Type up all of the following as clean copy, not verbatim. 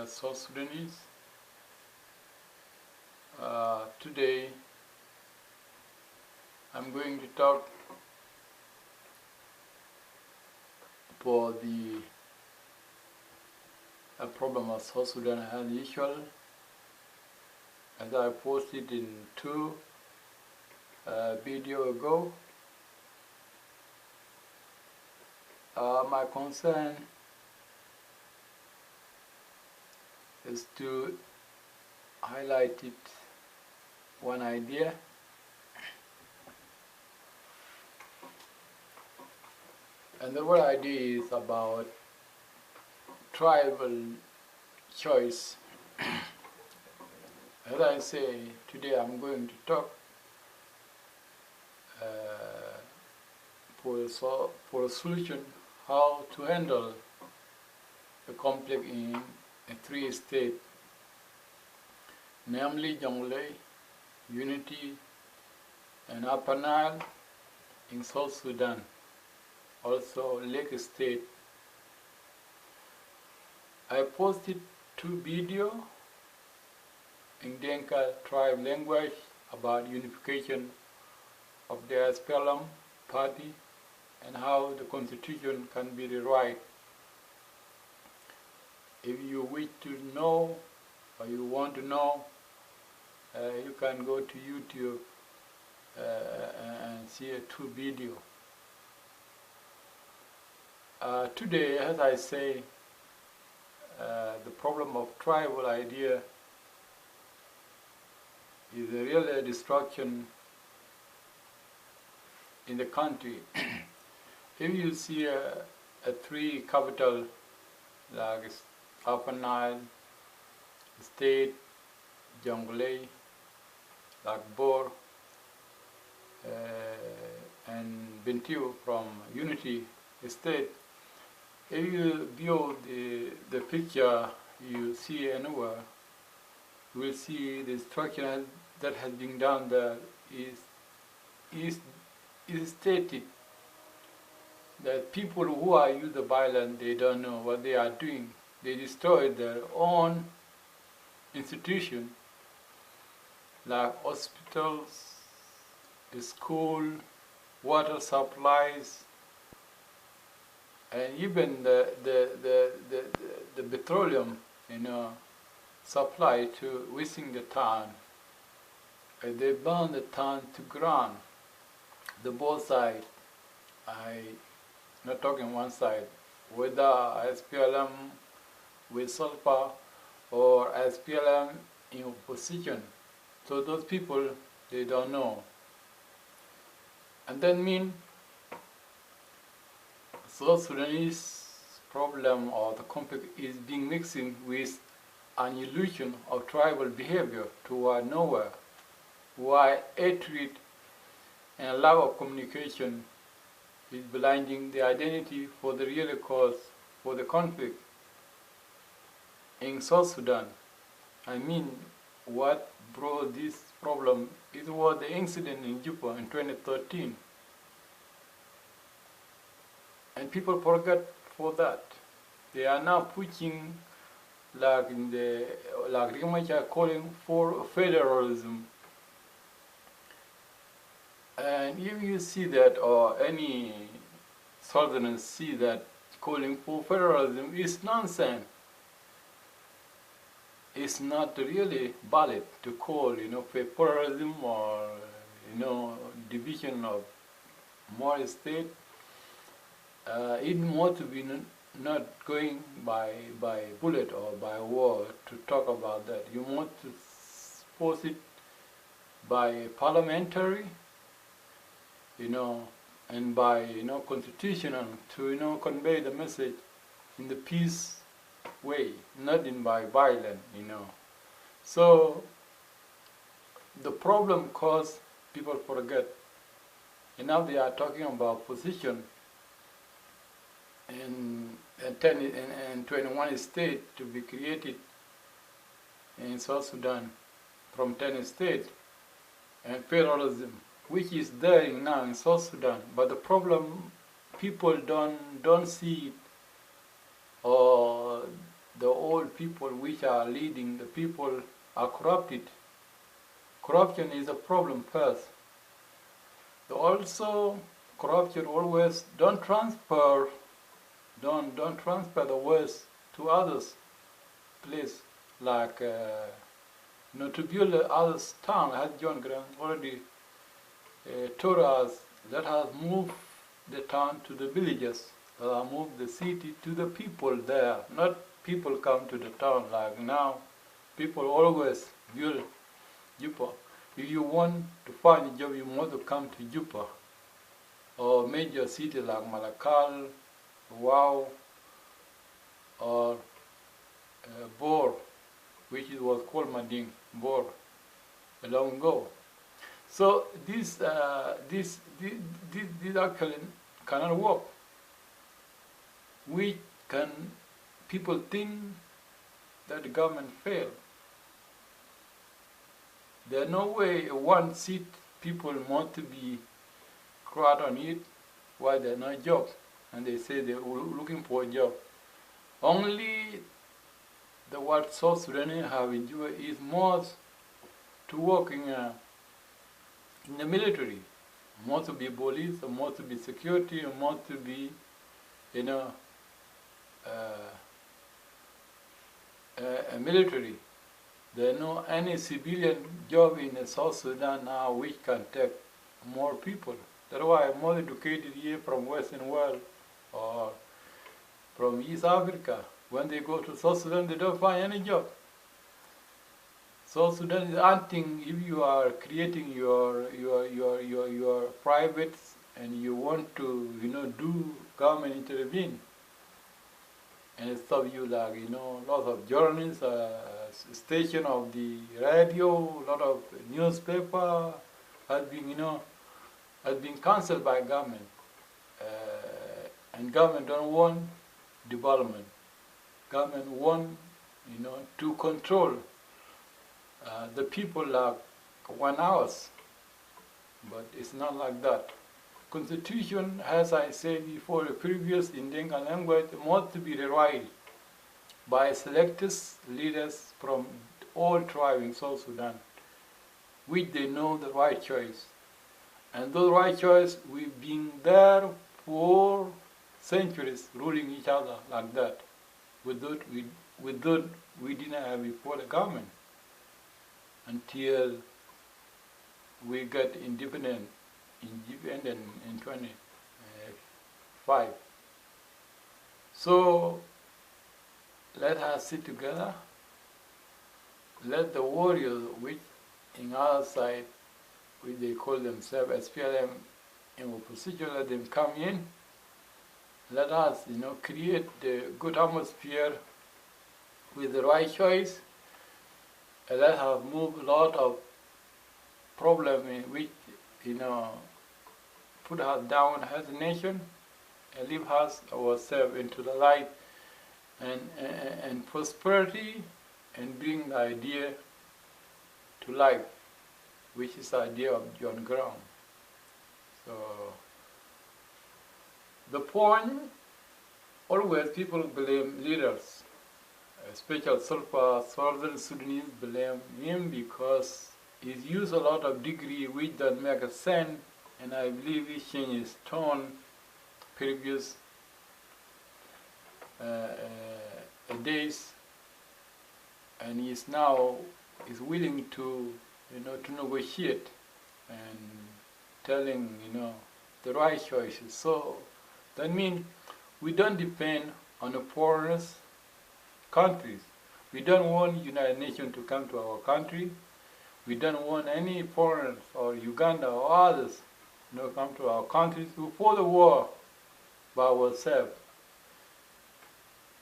South Sudanese. Today I'm going to talk for the problem of South Sudan as usual, as I posted in two video ago. My concern is to highlight one idea, and the one idea is about tribal choice. As I say, today I'm going to talk for a solution how to handle the conflict in three states, namely Jonglei, Unity, and Upper Nile in South Sudan, also Lake State. I posted two videos in Dinka tribe language about unification of the SPLM party and how the constitution can be rewritten. If you wish to know or you want to know, you can go to YouTube and see two videos. Today, as I say, the problem of tribal idea is a real destruction in the country. If you see a three capital like Upper Nile, State, Jonglei, like Bor, and Bentiu from Unity State, if you view the picture you see anywhere, you will see the structure that has been done there is stated that people who are used to violence, they don't know what they are doing. They destroyed their own institution, like hospitals, school, water supplies, and even the petroleum, supply to within the town. They burn the town to ground. The both sides, not talking one side, whether SPLM with sulfur or SPLM in opposition. So those people, they don't know. And that means South Sudanese problem or the conflict is being mixing with an illusion of tribal behavior toward nowhere, while hatred and lack of communication is blinding the identity for the real cause for the conflict in South Sudan. I mean, what brought this problem was the incident in Juba in 2013. And people forget for that. They are now pushing, like Rimacha calling for federalism. And if you see that, or any Southerners see that calling for federalism is nonsense. It's not really valid to call, for federalism or, division of more state. It ought to be not going by bullet or by war to talk about that. You want to force it by parliamentary, and by constitutional to convey the message in the peace way, not in by violence. So the problem cause people forget, and now they are talking about position in 21 states to be created in South Sudan from 10 states, and federalism, which is there now in South Sudan. But the problem, people don't see it, or the old people which are leading the people are corrupted. Corruption is a problem first. Also, corruption always don't transfer the worst to others. Please, like to build others' town, as John Grant already told us, let us move the town to the villages. Let us move the city to the people there. Not people come to the town like now. People always build Juba. If you want to find a job, you want to come to Juba or major city like Malakal, Wow, or Bor, which was called Mading, Bor, long ago. So this actually cannot work. People think that the government failed. There's no way one seat people want to be crowd on it while there's no job, and they say they're looking for a job. Only what South Sudanese have enjoyed is more to work in the military, more to be police, or more to be security, or more to be, a military. There is no any civilian job in South Sudan now which can take more people. That's why more educated here from Western world or from East Africa, when they go to South Sudan, they don't find any job. South Sudan is hunting. If you are creating your private and you want to do government intervene and stop you, like lots of journalists, station of the radio, a lot of newspaper has been cancelled by government, and government don't want development. Government want to control the people like 1 hour, but it's not like that. Constitution, as I said before, the previous in Dinka language, must to be rewritten by selected leaders from all tribes in South Sudan, which they know the right choice. And those right choice, we've been there for centuries, ruling each other like that. We didn't have before the government until we got independent in 25. So let us sit together. Let the warriors, which in our side, which they call themselves SPLM in opposition, let them come in. Let us, create the good atmosphere with the right choice. And let us move a lot of problems which, put us down as a nation and leave us ourselves into the light and prosperity, and bring the idea to life, which is the idea of John Grant. So the point, always people blame leaders, especially Southern Sudanese blame him because he's used a lot of degree which don't make a sense, and I believe he changed his tone previous days, and he's now willing to to negotiate and telling the right choices. So that means we don't depend on the foreigners countries. We don't want United Nations to come to our country. We don't want any foreigners or Uganda or others come to our countries to fight the war by ourselves.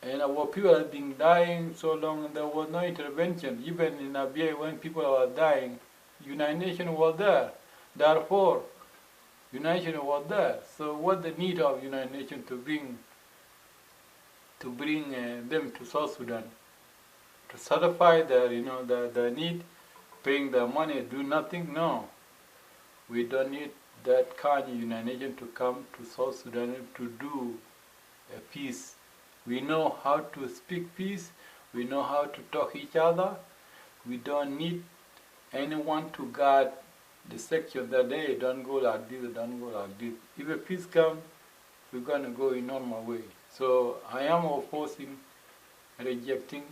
And our people have been dying so long, and there was no intervention. Even in Abyei, when people were dying, United Nations was there. Therefore, United Nations was there. So what the need of United Nations to bring them to South Sudan, to satisfy their their need, paying their money, do nothing? No, we don't need that kind of United Nations to come to South Sudan to do a peace We know how to speak peace. We know how to talk each other. We don't need anyone to guard the section that, hey, don't go like this, don't go like this. If a peace comes, we're going to go in normal way. So I am opposing, rejecting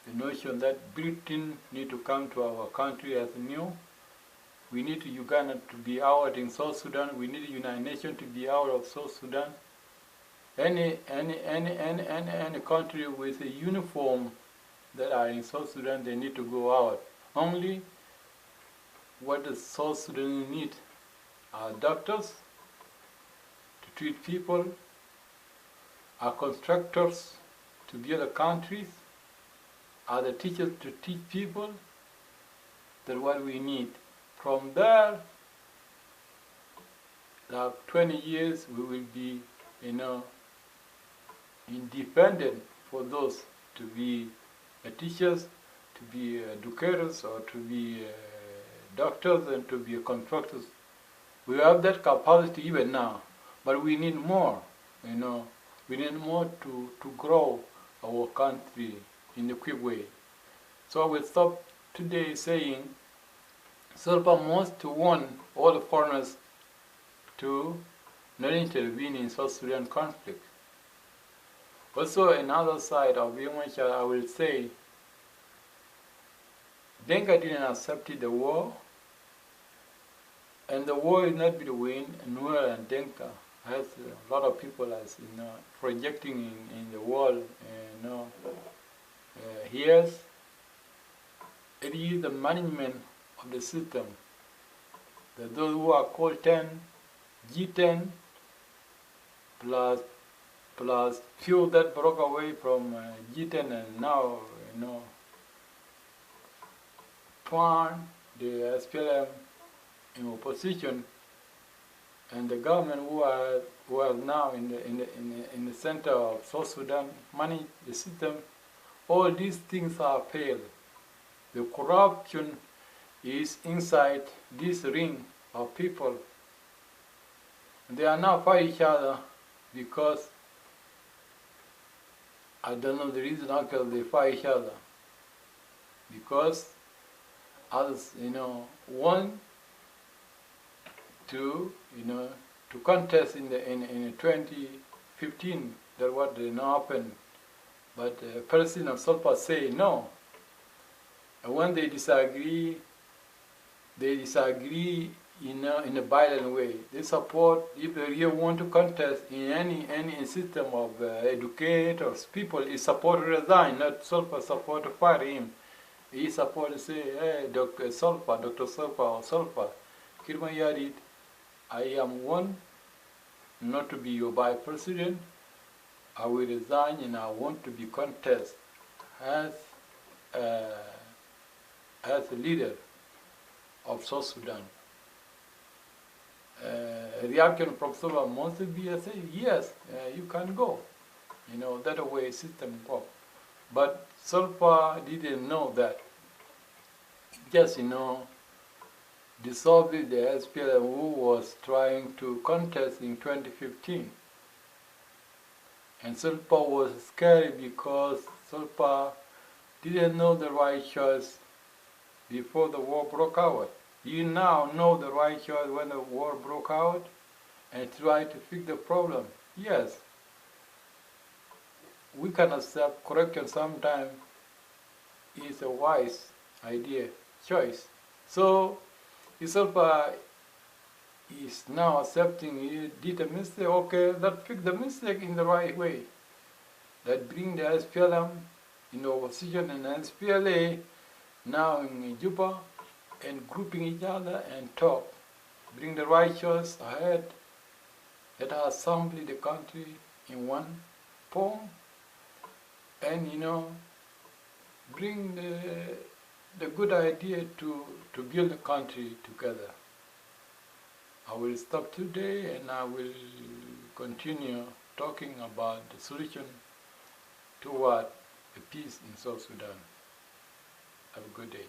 the notion that Britain need to come to our country as new. We need Uganda to be out in South Sudan. We need the United Nations to be out of South Sudan. Any country with a uniform that are in South Sudan, they need to go out. Only what the South Sudan need are doctors to treat people, are constructors to build the countries, are the teachers to teach people. That's what we need. From there, like 20 years, we will be, independent for those to be teachers, to be educators, or to be doctors, and to be contractors. We have that capacity even now, but we need more. We need more to grow our country in a quick way. So I will stop today saying Salva wants to warn all the foreigners to not intervene in South Sudan conflict. Also, another side of Yomachar, I will say, Denga didn't accept the war, and the war is not between Nuer and Denka, as a lot of people are projecting in the world. Here's it is the management of the system. That those who are called 10, G10, plus few that broke away from G10 and now, found the SPLM in opposition, and the government who are now in the center of South Sudan manage the system. All these things are failed. The corruption is inside this ring of people. They are now fighting each other because I don't know the reason how they fight each other. Because others, want to contest in 2015. That what they know happened. But President of Salpa say no. And when they disagree in a violent way. They support, if they really want to contest in any system of educators, people, is support to resign, not Salpa support to fire him. He support to say, hey, Dr. Salpa, or Salpa, Kirma Yarid, I am one not to be your vice president. I will resign and I want to be contest as a leader of South Sudan. Reaction from Salva must be a say, yes, you can go. That way system works. But Salva didn't know that. Just, dissolved the SPLM who was trying to contest in 2015. And Salva was scared because Salva didn't know the right choice before the war broke out. You now know the right choice when the war broke out and try to fix the problem. Yes, we can accept correction sometimes is a wise idea, choice. So, Salva is now accepting he did a mistake. Okay, let's fix the mistake in the right way. That bring the SPLM in opposition and SPLA now in Juba and grouping each other and talk. Bring the right choice ahead. Let us assemble the country in one form and bring the good idea to build the country together. I will stop today and I will continue talking about the solution toward the peace in South Sudan. Have a good day.